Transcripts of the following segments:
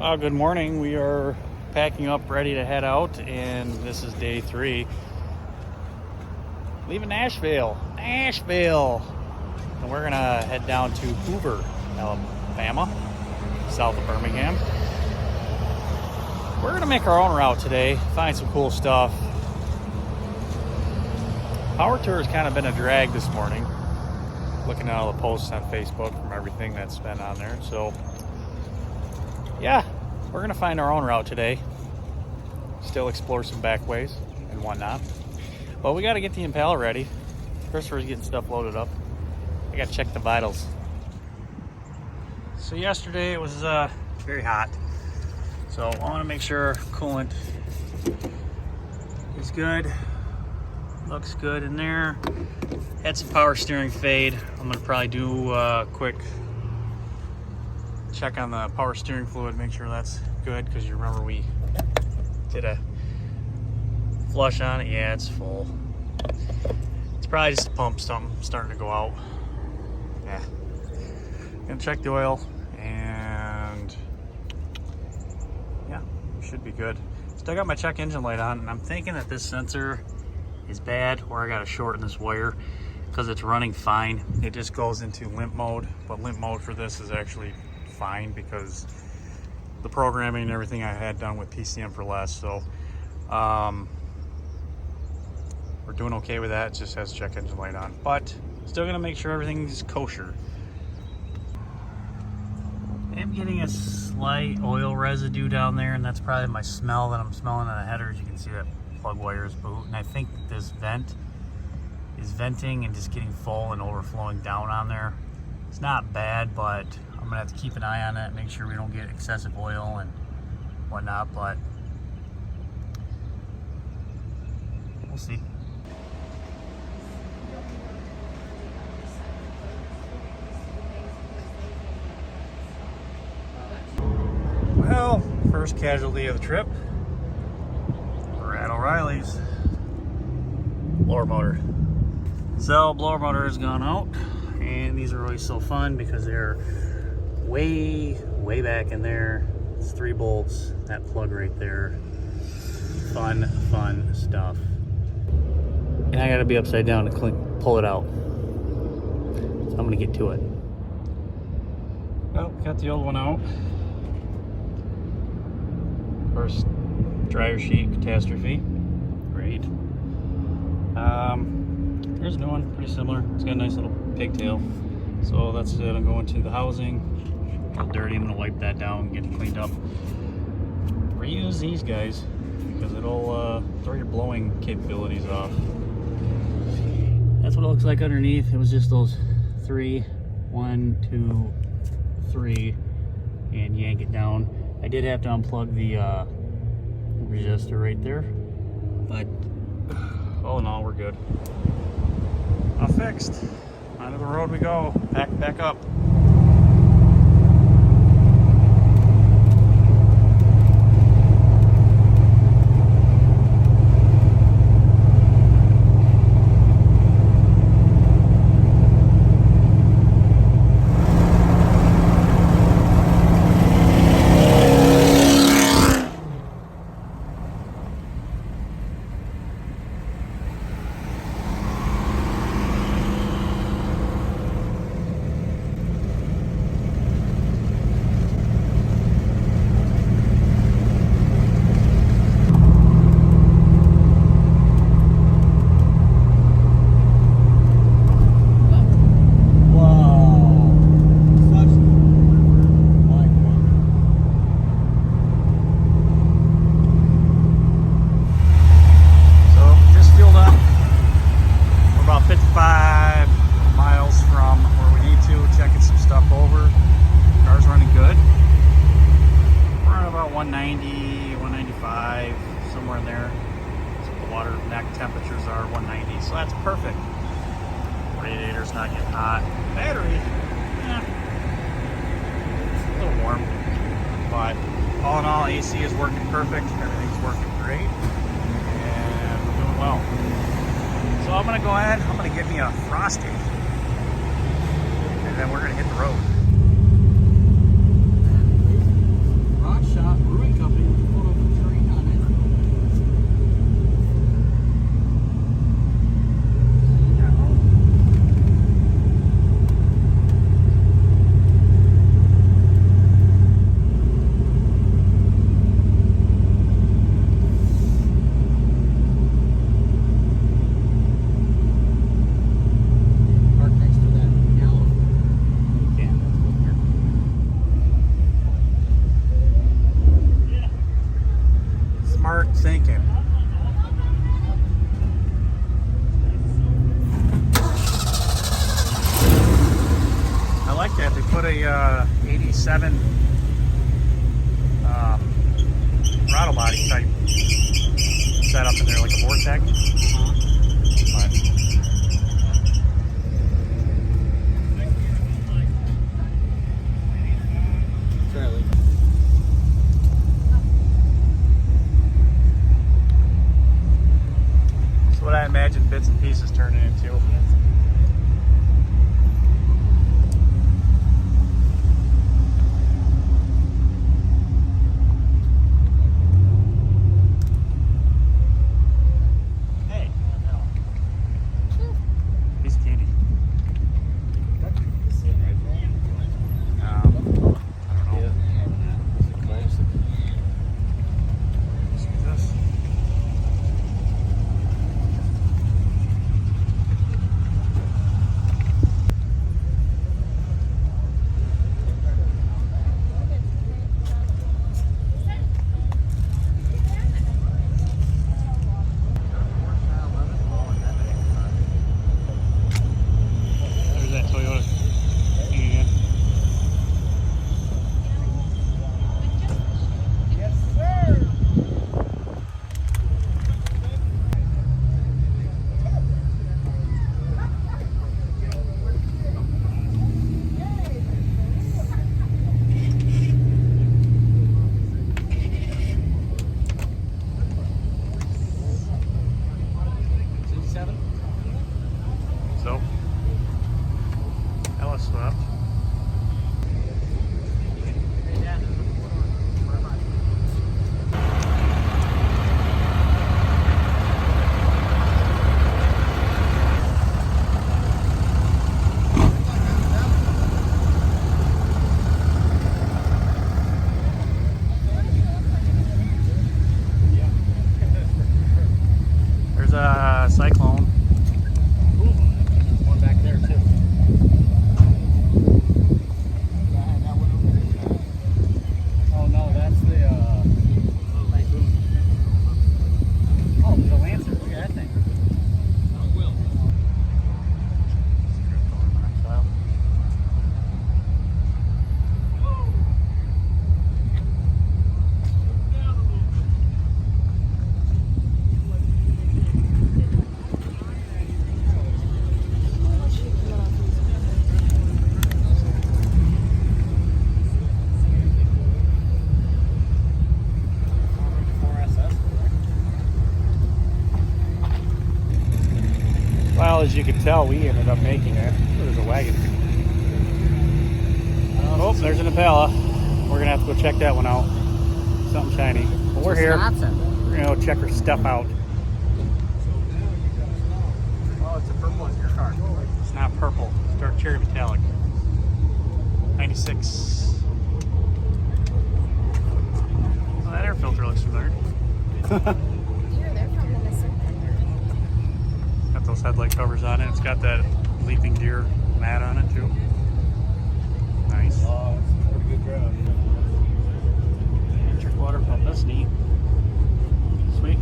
Good morning. We are packing up, ready to head out, and this is day 3. Leaving Nashville. And we're gonna head down to Hoover, Alabama, south of Birmingham. We're gonna make our own route today, find some cool stuff. Powertour has kind of been a drag this morning, looking at all the posts on Facebook from everything that's been on there. So yeah, we're gonna find our own route today. Still explore some back ways and whatnot. But we gotta get the impala ready. Christopher's getting stuff loaded up. I gotta check the vitals. So yesterday it was very hot. So I wanna make sure coolant is good. Looks good in there. Had some power steering fade. I'm gonna probably do a quick check on the power steering fluid, make sure that's good, because you remember we did a flush on it. Yeah, it's full. It's probably just a pump, something starting to go out. Yeah. Gonna check the oil, and yeah, should be good. Still got my check engine light on, and I'm thinking that this sensor is bad, or I gotta shorten this wire because it's running fine. It just goes into limp mode, but limp mode for this is actually fine because the programming and everything I had done with PCM for less. So we're doing okay with that. It just has check engine light on, but still gonna make sure everything's kosher. I'm getting a slight oil residue down there, and that's probably my smell that I'm smelling on the headers. You can see that plug wire is boot, and I think this vent is venting and just getting full and overflowing down on there. It's not bad, but I'm gonna have to keep an eye on it, make sure we don't get excessive oil and whatnot, but we'll see. Well, first casualty of the trip, we're at O'Reilly's. Blower motor. So blower motor has gone out, and these are always so fun because they're way back in there. It's 3 bolts, that plug right there. Fun stuff. And I gotta be upside down to pull it out. So I'm gonna get to it. Well, got the old one out. First dryer sheet catastrophe. Great. Here's a new one, pretty similar. It's got a nice little pigtail. So that's gonna go into the housing. Feel dirty, I'm gonna wipe that down and get it cleaned up. Reuse these guys because it'll throw your blowing capabilities off. That's what it looks like underneath. It was just those 1, 2, 3, and yank it down. I did have to unplug the resistor right there, but all in all, we're good. All fixed. Onto the road we go. Back up. Somewhere in there. So the water neck temperatures are 190, so that's perfect. Radiator's not getting hot. Battery, it's a little warm, but all in all, AC is working perfect. Everything's working great, and we're doing well. So I'm gonna go ahead. I'm gonna get me a Frosty, and then we're gonna hit the road. Rock shot. throttle body type setup in there, like a vortex. That's what I imagine bits and pieces turning into. So, Ella swept. There's a cyclone. One back there too. Oh no, that's the typhoon. Oh, there's a Lancer. Look at that thing. Well, as you can tell, we ended up making it. There's a wagon. Oh, there's an impala. We're gonna have to go check that one out. Something shiny. But we're here. We're gonna go check her stuff out. Oh, it's a purple in your car. It's not purple. It's dark cherry metallic. 96. Oh, that air filter looks familiar. Got those headlight covers on it. It's got that leaping deer mat on it too. Nice. Oh, it's a pretty good drive. Electric water pump. That's neat. Sweet.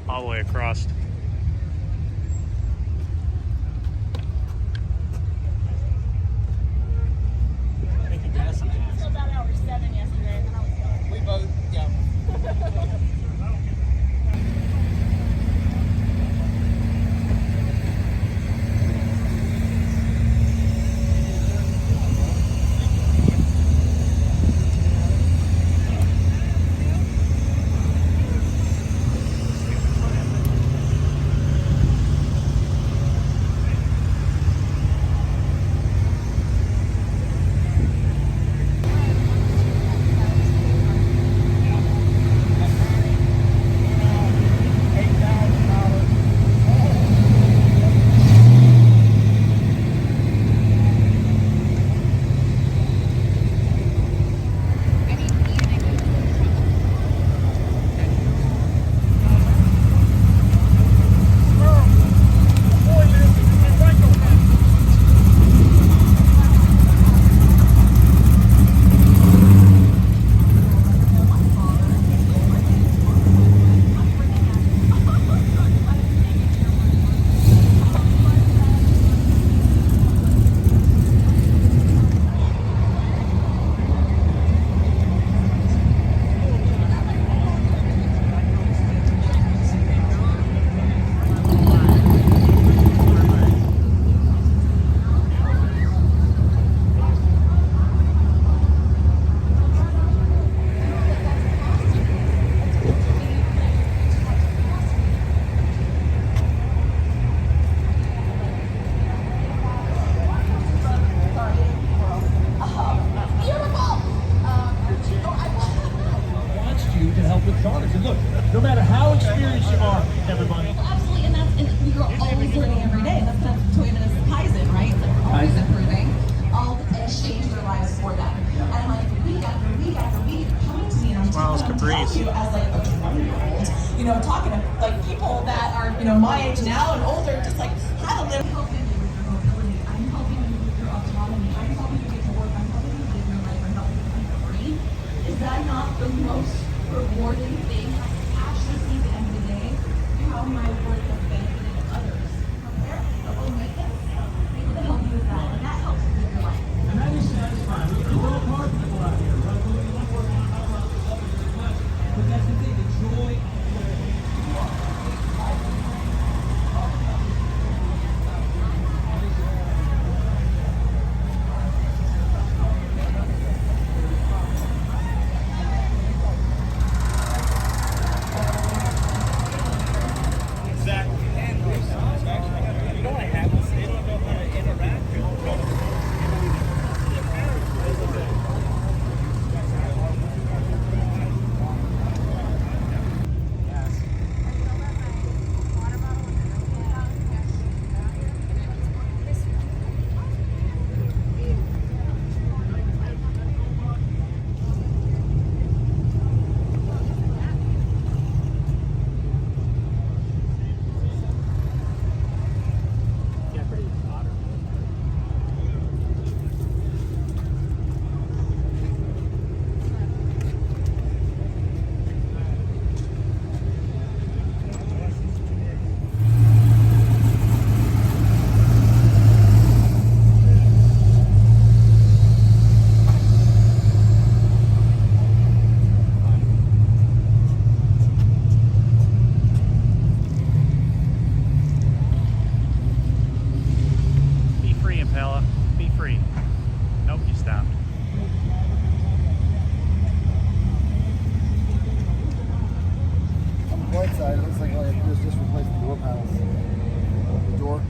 All the way across. We both, yeah. no matter how experienced you are, everybody. Well, absolutely, and we're always learning every day. That's Toyota's Kaizen, right? It's like we're always improving. All and change their lives for them. And like week after week after week, coming to me and I'm telling you as like a 20-year-old, you know, talking to like people that are, you know, my age now and older, just like how to live. I'm helping you with your mobility. I'm helping you with your autonomy. I'm helping you get to work. I'm helping you live your life. I'm helping you be free. Is that not the most rewarding thing? I can actually see at the end of the day how my work has benefited others. Repair, low maintenance, able to help you with that, and that helps you live your life. And that is satisfying. We work hard people out here, right? We don't work hard very much. But that's the thing, the joy of where you are. Impala, be free. Nope, you stopped. On the right side, it looks like all you have to do is just replace the door panels. The door.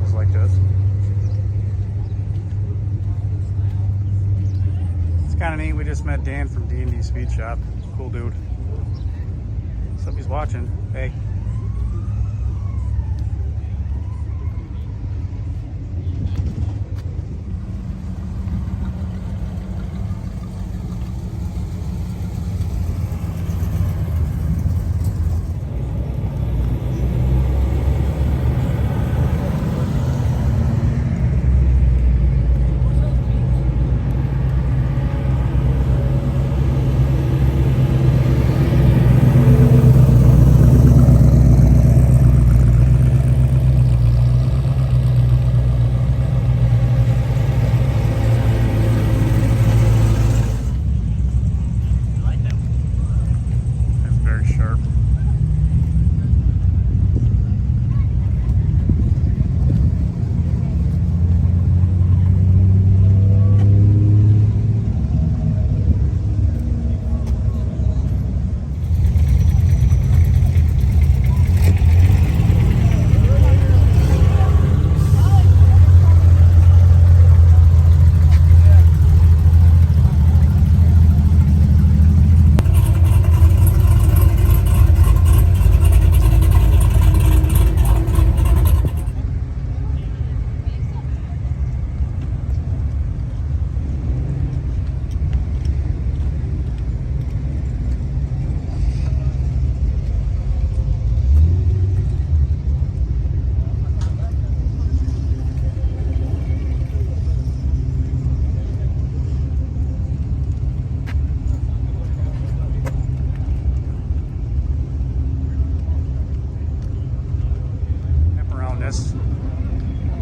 places like this. It's kind of neat. We just met Dan from D&D Speed Shop. Cool dude. So if he's watching, hey.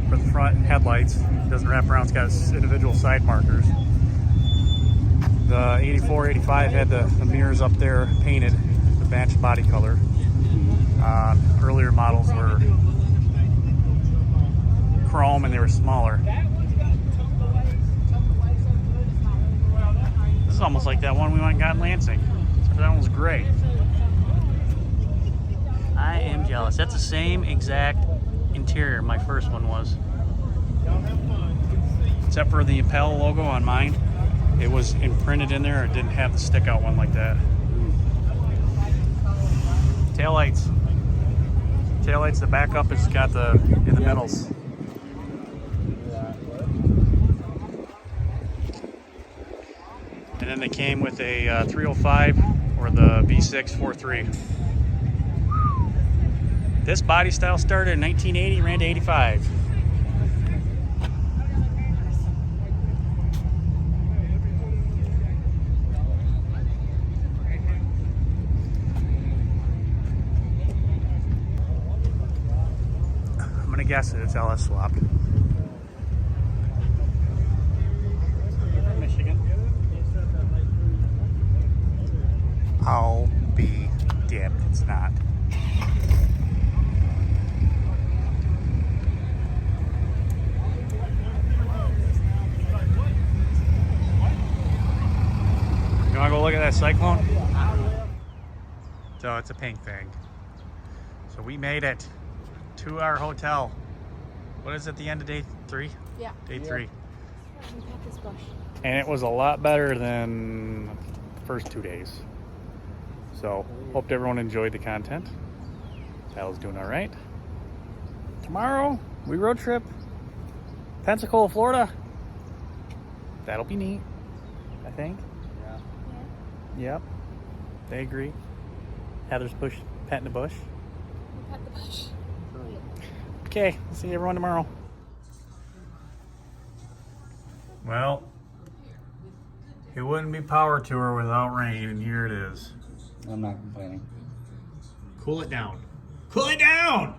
For the front headlights. It doesn't wrap around, it's got individual side markers. The 84, 85 had the mirrors up there painted the matched body color. Earlier models were chrome and they were smaller. This is almost like that one we went and got in Lansing. That one was great. I am jealous. That's the same exact interior my first one was. Except for the impala logo on mine. It was imprinted in there. It didn't have the stick out one like that. Taillights. Taillights, the backup has got the in the middles. And then they came with a 305 or the V6 43. This body style started in 1980, ran to 85. I'm gonna guess it, it's LS swapped. Michigan. I'll be damned, it's not. You wanna go look at that Cyclone? So it's a pink thing. So we made it to our hotel. What is it, the end of day 3? Yeah. Day 3. This bush. And it was a lot better than the first 2 days. So hope everyone enjoyed the content. Sal's doing all right. Tomorrow we road trip Pensacola, Florida. That'll be neat, I think. Yep, they agree. Heather's petting the bush. Pet the bush. Okay, see everyone tomorrow. Well, it wouldn't be Power Tour without rain, and here it is. I'm not complaining. Cool it down. Cool it down!